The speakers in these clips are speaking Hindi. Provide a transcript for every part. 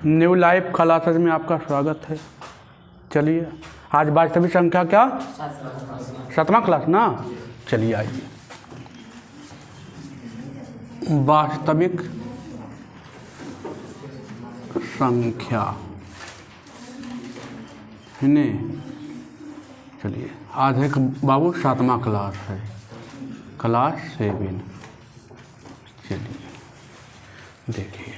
न्यू लाइफ क्लासेस में आपका स्वागत है। चलिए आज वास्तविक संख्या क्या 7वां क्लास ना। चलिए आइए वास्तविक संख्या है। चलिए आज एक बाबू 7वां क्लास है, क्लास 7। चलिए देखिए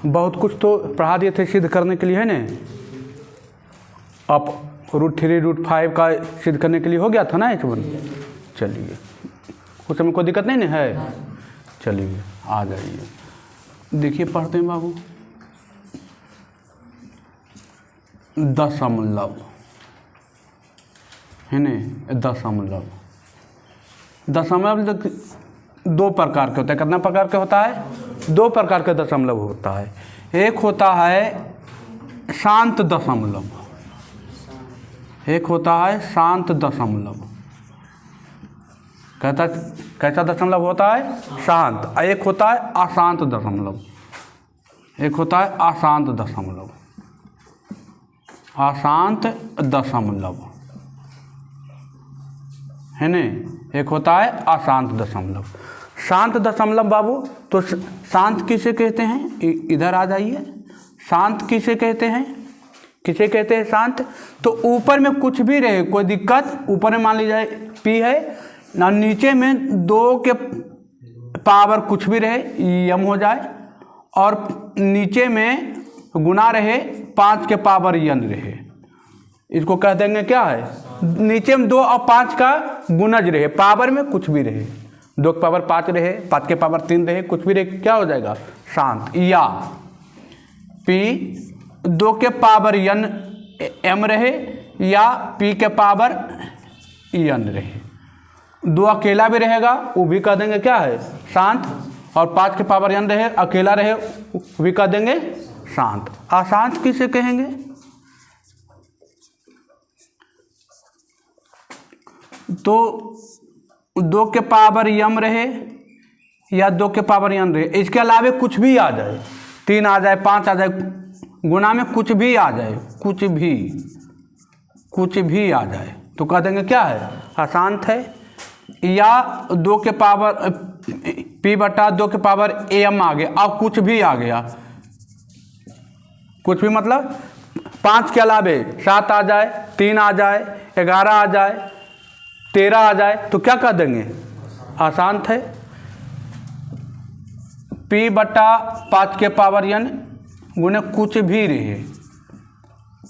बहुत कुछ तो पढ़ा दिए थे सिद्ध करने के लिए है ना। अब √3 √5 का सिद्ध करने के लिए हो गया था ना H1। चलिए उस समय कोई दिक्कत नहीं ना है। चलिए आ जाइए देखिए पढ़ते हैं बाबू। दशमलव है ना। दशमलव दो प्रकार के होता है। कितना प्रकार के होता है? 2 प्रकार का दशमलव होता है। एक होता है शांत दशमलव, एक होता है शांत दशमलव। कैसा दशमलव होता है? शांत। एक होता है अशांत दशमलव, एक होता है अशांत दशमलव। अशांत दशमलव है ना। एक होता है अशांत दशमलव। शांत दशमलव बाबू तो शांत किसे कहते हैं? इधर आ जाइए। शांत किसे कहते हैं? किसे कहते हैं शांत? तो ऊपर में कुछ भी रहे कोई दिक्कत। ऊपर में मान लीजिए P है ना, नीचे में 2 के पावर कुछ भी रहे यम हो जाए, और नीचे में गुना रहे 5 के पावर यन रहे। इसको कह देंगे क्या है? नीचे में 2 और 5 का गुणज रहे, पावर में कुछ भी रहे। 2 के पावर 5 रहे, 5 के पावर 3 रहे, कुछ भी रहे, क्या हो जाएगा? शांत। या P 2 के पावर यन m रहे या P के पावर यन रहे। 2 अकेला भी रहेगा वो भी कह देंगे क्या है? शांत। और 5 के पावर यन रहे अकेला रहे वो भी कह देंगे शांत। अशांत किसे कहेंगे? तो 2 के पावर यम रहे या 2 के पावर यन रहे, इसके अलावे कुछ भी आ जाए, 3 आ जाए, 5 आ जाए, गुना में कुछ भी आ जाए, कुछ भी आ जाए तो कह देंगे क्या है? अशांत है। या 2 के पावर P बटा 2 के पावर m आ गया, अब कुछ भी आ गया, कुछ भी मतलब 5 के अलावे 7 आ जाए, 3 आ जाए, 11 आ जाए, 13 आ जाए तो क्या कह देंगे? अशांत है। P बटा 5 के पावर n गुने कुछ भी रहे,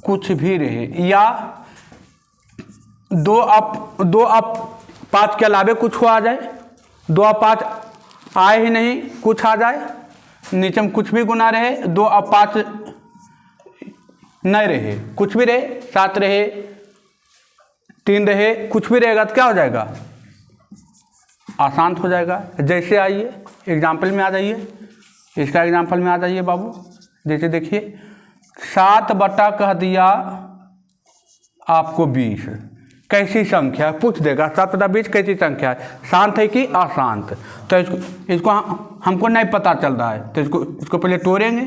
कुछ भी रहे, या 2 अब 5 के अलावे कुछ हो आ जाए, 2 और 5 आए ही नहीं, कुछ आ जाए, नीचे में कुछ भी गुना रहे, 2 और 5 नहीं रहे, कुछ भी रहे, 7 रहे, 3 रहे, कुछ भी रहेगा तो क्या हो जाएगा? अशांत हो जाएगा। जैसे आइए एग्जाम्पल में आ जाइए, इसका एग्जाम्पल में आ जाइए बाबू। जैसे देखिए 7 बटा कह दिया आपको 20, कैसी संख्या पूछ देगा? 7 बटा 20 कैसी संख्या है? शांत है कि अशांत? तो इसको हमको नहीं पता चल रहा है, तो इसको पहले तोड़ेंगे।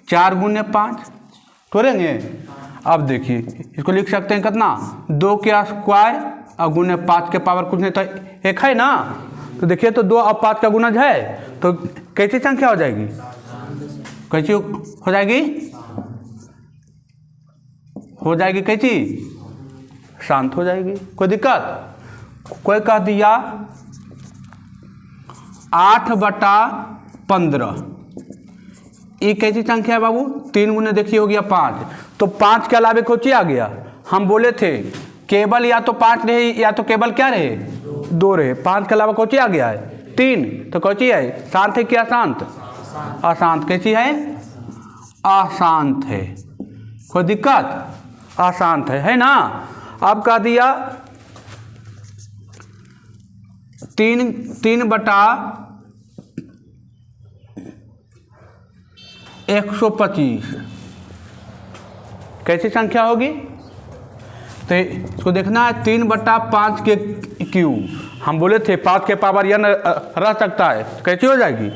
4 गुने 5 तोड़ेंगे। अब देखिए इसको लिख सकते हैं कितना? 2 के स्क्वायर और गुने 5 के पावर कुछ नहीं, तो 1 है ना। तो देखिए तो 2 और 5 का गुणज है, तो कैसी संख्या हो जाएगी? कैसी हो जाएगी? हो जाएगी कैसी? शांत हो जाएगी। कोई दिक्कत? कोई कह दिया 8 बटा 15, ये कैसी संख्या है बाबू? 3 गुने देखिए हो गया 5, तो 5 के अलावे कुछ आ गया। हम बोले थे केवल या तो 5 रहे या तो केवल क्या रहे? 2 रहे। 5 के अलावा कुछ आ गया है 3, तो कौची है? शांत है क्या अशांत? अशांत। कैसी है? अशांत है। कोई दिक्कत? अशांत है ना। अब कह दिया 3 बटा 125 कैसी संख्या होगी? तो इसको देखना है 3 बटा 5 के क्यूब। हम बोले थे 5 के पावर रह सकता है, कैसी हो जाएगी?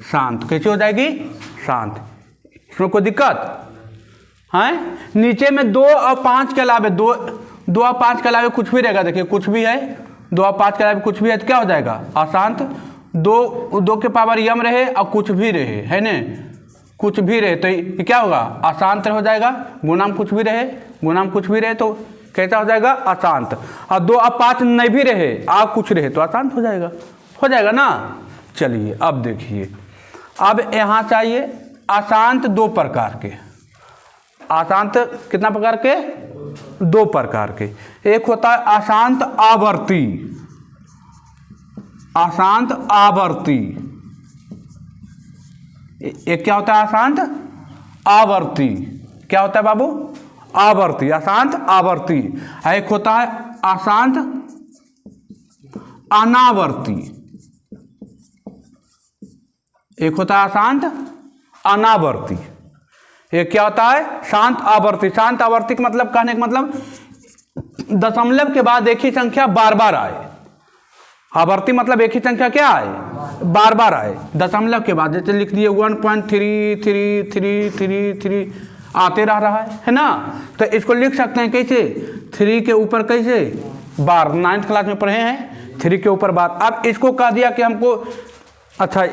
शांत। कैसे हो जाएगी? शांत। इसमें कोई दिक्कत है? नीचे में 2 और 5 के अलावे 2 और 5 के अलावे कुछ भी रहेगा। देखिए कुछ भी है, 2 और 5 के अलावे कुछ भी है तो क्या हो जाएगा? अशांत। 2 के पावर यम रहे और कुछ भी रहे, है न, कुछ भी रहे तो ये क्या होगा? अशांत हो जाएगा। गुणांक कुछ भी रहे, गुणांक कुछ भी रहे तो कैसा हो जाएगा? अशांत। और 2 और 5 नहीं भी रहे, आप कुछ रहे तो अशांत हो जाएगा ना। चलिए अब देखिए, अब यहाँ चाहिए अशांत 2 प्रकार के। अशांत कितना प्रकार के? 2 प्रकार के। एक होता है अशांत आवर्ती। अशांत आवर्ती। एक क्या होता है? अशांत आवर्ती। क्या होता है बाबू? आवर्ती। अशांत आवर्ती। एक होता है अशांत अनावर्ती। एक होता है अशांत अनावर्ती। एक क्या होता है? शांत आवर्ती। शांत आवर्ती का मतलब, कहने का मतलब दशमलव के बाद एक ही संख्या बार बार आए। आवर्ती मतलब एक ही संख्या क्या आए? बार बार आए। दशमलव के बाद जैसे लिख दिए 1.333333 आते रहा है ना। तो इसको लिख सकते हैं कैसे? 3 के ऊपर कैसे? बार। 9th क्लास में पढ़े हैं, 3 के ऊपर बार। अब इसको कह दिया कि हमको, अच्छा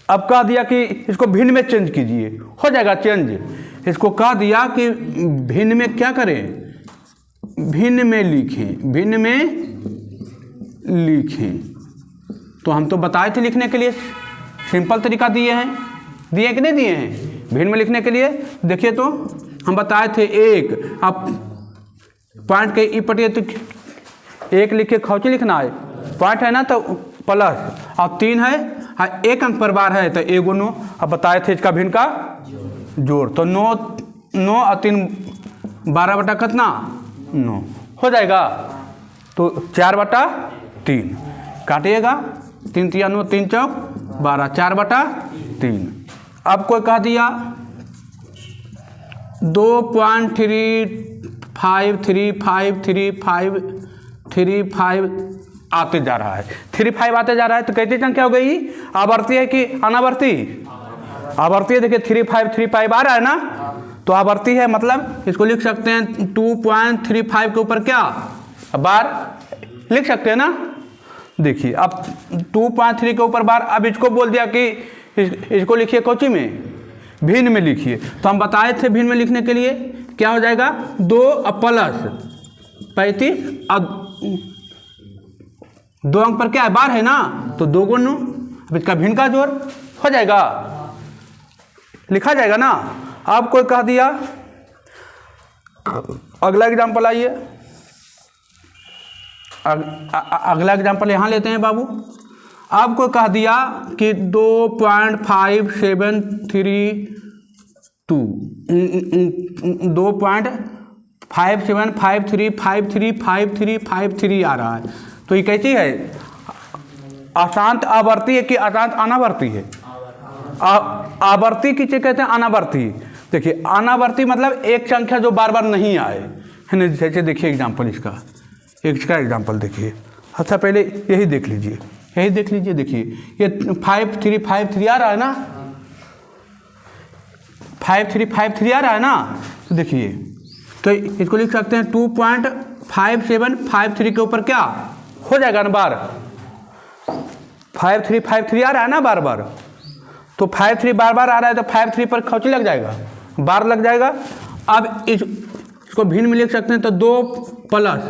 अब कह दिया कि इसको भिन्न में चेंज कीजिए, हो जाएगा चेंज। इसको कह दिया कि भिन्न में क्या करें? भिन्न में लिखें, भिन्न में लिखें। तो हम तो बताए थे लिखने के लिए, सिंपल तरीका दिए हैं, दिए कि नहीं दिए हैं? भिन्न में लिखने के लिए देखिए तो हम बताए थे। 1 अब पॉइंट के ई पटिए तो 1 लिखे खौची लिखना है, पॉइंट है ना तो प्लस, और 3 है, 1 अंक पर बार है तो 1 × 9। अब बताए थे इसका भिन्न का जोड़। तो 9 और 3 12 बटा कितना? 9 हो जाएगा। तो 4/3 काटिएगा। 3 × 3 = 9, 3 × 4 = 12, 4/3। अब कोई कह दिया 2.353535 आते जा रहा है, 35 आते जा रहा है तो कैसी संख्या हो गई? आवर्ती है कि अनावर्ती? आवर्ती है। देखिए 3535 आ रहा है ना, तो आवर्ती है। मतलब इसको लिख सकते हैं 2.35 के ऊपर क्या बार लिख सकते हैं ना। देखिए अब 2.3 के ऊपर बार। अब इसको बोल दिया कि इसको लिखिए कोची में? भिन्न में लिखिए। तो हम बताए थे भिन्न में लिखने के लिए क्या हो जाएगा? 2 प्लस 35 और 2 अंक पर क्या है? बार है ना, तो 2 × 9। अब इसका भिन्न का जोड़ हो जाएगा, लिखा जाएगा ना। अब कोई कह दिया, अगला एग्जाम्पल आइए। अगला एग्जाम्पल यहाँ लेते हैं बाबू। आपको कह दिया कि 2.5753 आ रहा है। तो ये कैसी है? अशांत आवर्ती है कि अशांत अनावर्ती है? आवर्ती किसे कहते हैं? अनावर्ती। देखिए अनावर्ती मतलब एक संख्या जो बार बार नहीं आए, है ना। जैसे देखिए एग्जाम्पल इसका एग्जाम्पल देखिए। अच्छा पहले यही देख लीजिए, यही देख लीजिए। देखिए ये 5353 आ रहा है ना, 5353 आ रहा है ना। तो देखिए तो इसको लिख सकते हैं 2.5753 के ऊपर क्या हो जाएगा ना? बार। 5353 आ रहा है ना बार बार, तो 53 बार बार आ रहा है तो 53 पर खौची लग जाएगा, बार लग जाएगा। अब इसको भिन्न में लिख सकते हैं तो 2 प्लस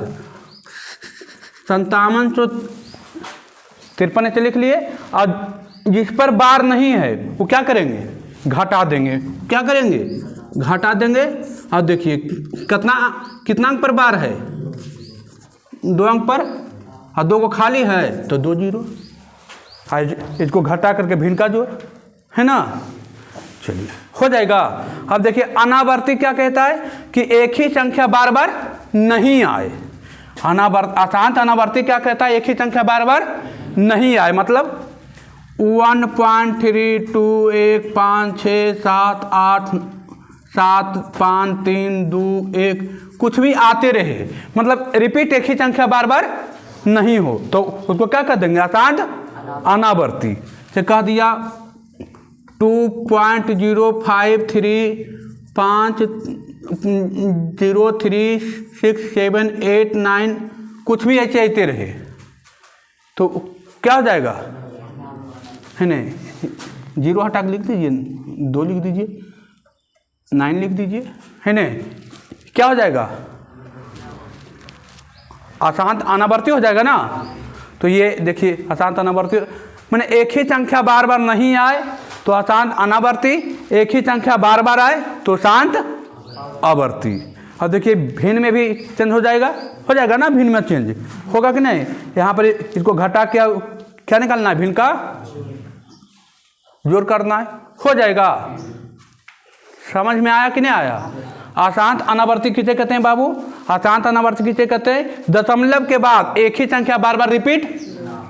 5753 ऐसे लिख लिए। और जिस पर बार नहीं है वो क्या करेंगे? घटा देंगे। क्या करेंगे? घटा देंगे। और देखिए कितना अंक पर बार है? 2 अंक पर, और 2 को खाली है तो 2 0। इसको घटा करके भिन्न का जोड़ है ना। चलिए हो जाएगा। अब देखिए अनावर्ती क्या कहता है कि एक ही संख्या बार बार नहीं आए। अशांत अनावर्ती क्या कहता है? एक ही संख्या बार बार नहीं आए। मतलब 1.3215678753 कुछ भी आते रहे, मतलब रिपीट एक ही संख्या बार बार नहीं हो तो उसको क्या कर देंगे? अशांत अनावर्ती। से कह दिया 2.0535036789 कुछ भी ऐसे आते रहे तो क्या हो जाएगा, है नहीं, 0 हटा के लिख दीजिए, 2 लिख दीजिए, 9 लिख दीजिए, है नहीं, क्या हो जाएगा, अशांत अनावर्ती हो जाएगा ना। तो ये देखिए अशांत अनावर्ती मैंने एक ही संख्या बार बार नहीं आए तो अशांत अनावर्ती, एक ही संख्या बार बार आए तो शांत आवर्ती। और देखिए भिन्न में भी चेंज हो जाएगा ना, भिन्न में चेंज होगा कि नहीं। यहाँ पर इसको घटा क्या निकालना है, भिन्न का जोड़ करना है, हो जाएगा। समझ में आया कि नहीं आया। अशांत अनावर्ती किसे कहते हैं बाबू, अशांत अनावर्ती किसे कहते हैं, दशमलव के बाद एक ही संख्या बार बार रिपीट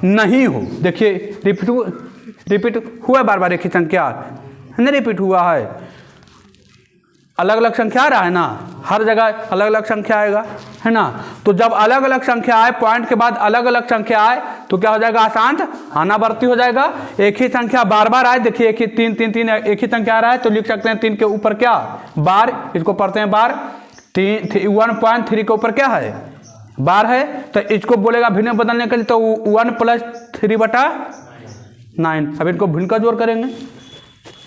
नहीं हो। देखिए रिपीट हुआ बार बार एक ही संख्या नहीं रिपीट हुआ है, अलग अलग संख्या आ रहा है ना, हर जगह अलग अलग संख्या आएगा, है ना। तो जब अलग अलग संख्या आए, पॉइंट के बाद अलग अलग संख्या आए तो क्या हो जाएगा, अशांत अनावर्ती हो जाएगा। एक ही संख्या बार बार आए, देखिए एक ही 3 3 3 एक ही संख्या आ रहा है तो लिख सकते हैं 3 के ऊपर क्या बार, इसको पढ़ते हैं बार, 1.3 के ऊपर क्या है बार है, तो इसको बोलेगा भिन्न बदलने के लिए तो 1 + 3/9। अब इनको भिन्न का जोड़ करेंगे,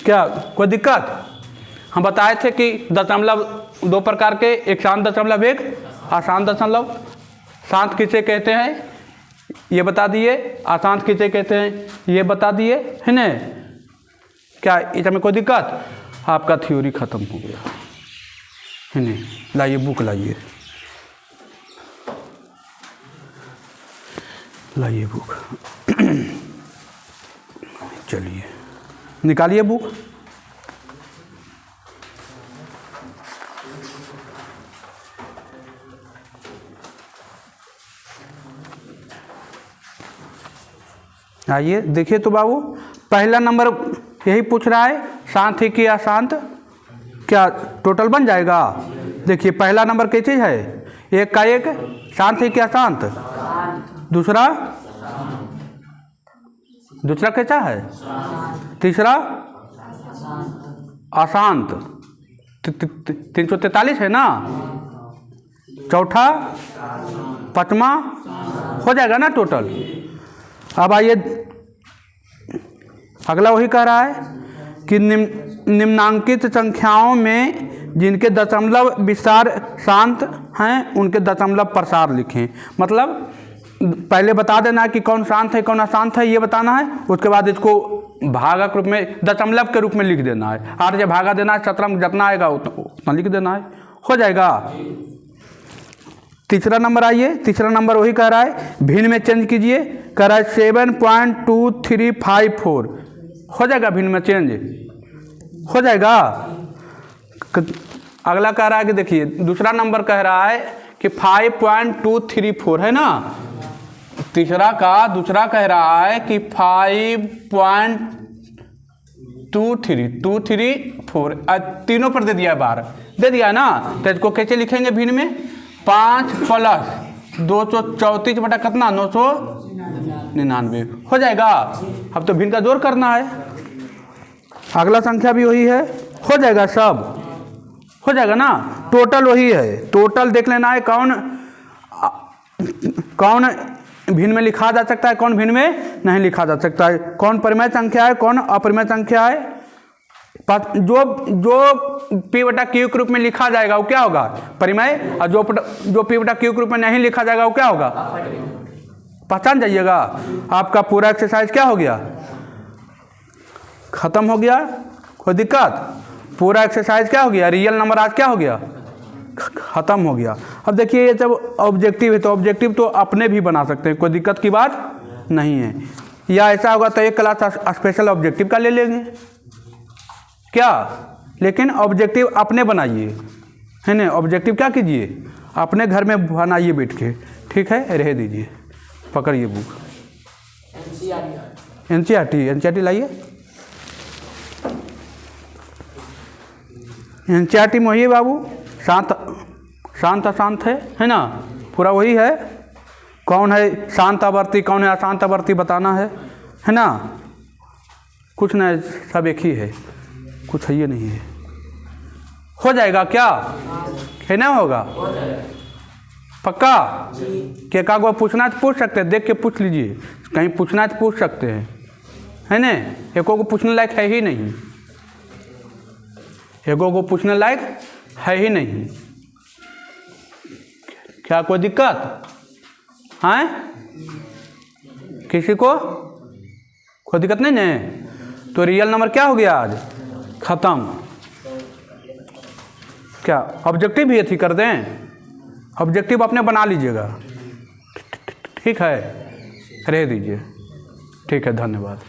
क्या कोई दिक्कत। हम बताए थे कि दशमलव 2 प्रकार के, एक शांत दशमलव, एक अशांत दशमलव। शांत किसे कहते हैं ये बता दिए, अशांत किसे कहते हैं ये बता दिए, है ना। क्या इसमें कोई दिक्कत, आपका थ्योरी खत्म हो गया, है ना। लाइए बुक लाइए, लाइए बुक चलिए निकालिए बुक। आइए देखिए तो बाबू, पहला नंबर यही पूछ रहा है, शांत है कि अशांत, क्या टोटल बन जाएगा। देखिए पहला नंबर क्या चीज़ है, एक का एक, शांत है कि अशांत, दूसरा कैसा है, तीसरा अशांत, 343 है ना, चौथा, पांचवा हो जाएगा ना टोटल। अब आइए अगला वही कह रहा है कि निम्नांकित संख्याओं में जिनके दशमलव विस्तार शांत हैं उनके दशमलव प्रसार लिखें। मतलब पहले बता देना है कि कौन शांत है कौन अशांत है, ये बताना है। उसके बाद इसको भागक रूप में, दशमलव के रूप में लिख देना है। 8 से भागा देना है, 17 जितना आएगा उतना लिख देना है, हो जाएगा। तीसरा नंबर आइए, तीसरा नंबर वही कह रहा है भिन्न में चेंज कीजिए, कह रहा है 7.2354 हो जाएगा, भिन्न में चेंज हो जाएगा। अगला कह रहा है कि देखिए दूसरा नंबर कह रहा है कि 5.234 है ना, तीसरा का दूसरा कह रहा है कि 5.234 तीनों पर दे दिया, बार दे दिया ना। तो इसको कैसे लिखेंगे भिन्न में, 5 + 234 बटा कितना 999 हो जाएगा। अब तो भिन्न का जोड़ करना है। अगला संख्या भी वही है, हो जाएगा, सब हो जाएगा ना। टोटल वही है, टोटल देख लेना है कौन भिन्न में लिखा जा सकता है, कौन भिन्न में नहीं लिखा जा सकता है, कौन परिमेय संख्या है कौन अपरिमेय संख्या है। जो P/Q के रूप में लिखा जाएगा वो क्या होगा, परिमेय, और जो P/Q के रूप में नहीं लिखा जाएगा वो क्या होगा, पहचान जाइएगा। आपका पूरा एक्सरसाइज क्या हो गया, खत्म हो गया, कोई दिक्कत। पूरा एक्सरसाइज क्या हो गया, रियल नंबर आज क्या हो गया, खत्म हो गया। अब देखिए ये जब ऑब्जेक्टिव है तो ऑब्जेक्टिव तो अपने भी बना सकते हैं, कोई दिक्कत की बात नहीं है। या ऐसा होगा तो एक क्लास स्पेशल ऑब्जेक्टिव का ले लेंगे क्या, लेकिन ऑब्जेक्टिव अपने बनाइए, है ना। ऑब्जेक्टिव क्या कीजिए, अपने घर में बनाइए बैठ के, ठीक है। रह दीजिए, पकड़िए बुक, एनसीईआरटी लाइए। एनसीईआरटी में वही है बाबू, शांत अशांत है ना, पूरा वही है। कौन है शांत आवर्ती कौन है अशांत आवर्ती बताना है ना। कुछ ना, सब एक ही है, कुछ है ये नहीं है। हो जाएगा क्या? है ना? होगा पक्का? के का को पूछना तो पूछ सकते हैं, देख के पूछ लीजिए, कहीं पूछना तो पूछ सकते हैं, है ना? एको को पूछने लायक है ही नहीं, एको को पूछने लायक है ही नहीं। क्या कोई दिक्कत है? किसी को कोई दिक्कत नहीं है? तो रियल नंबर क्या हो गया आज? खत्म। क्या ऑब्जेक्टिव भी अथी कर दें? ऑब्जेक्टिव अपने बना लीजिएगा, ठीक है? रह दीजिए, ठीक है, धन्यवाद।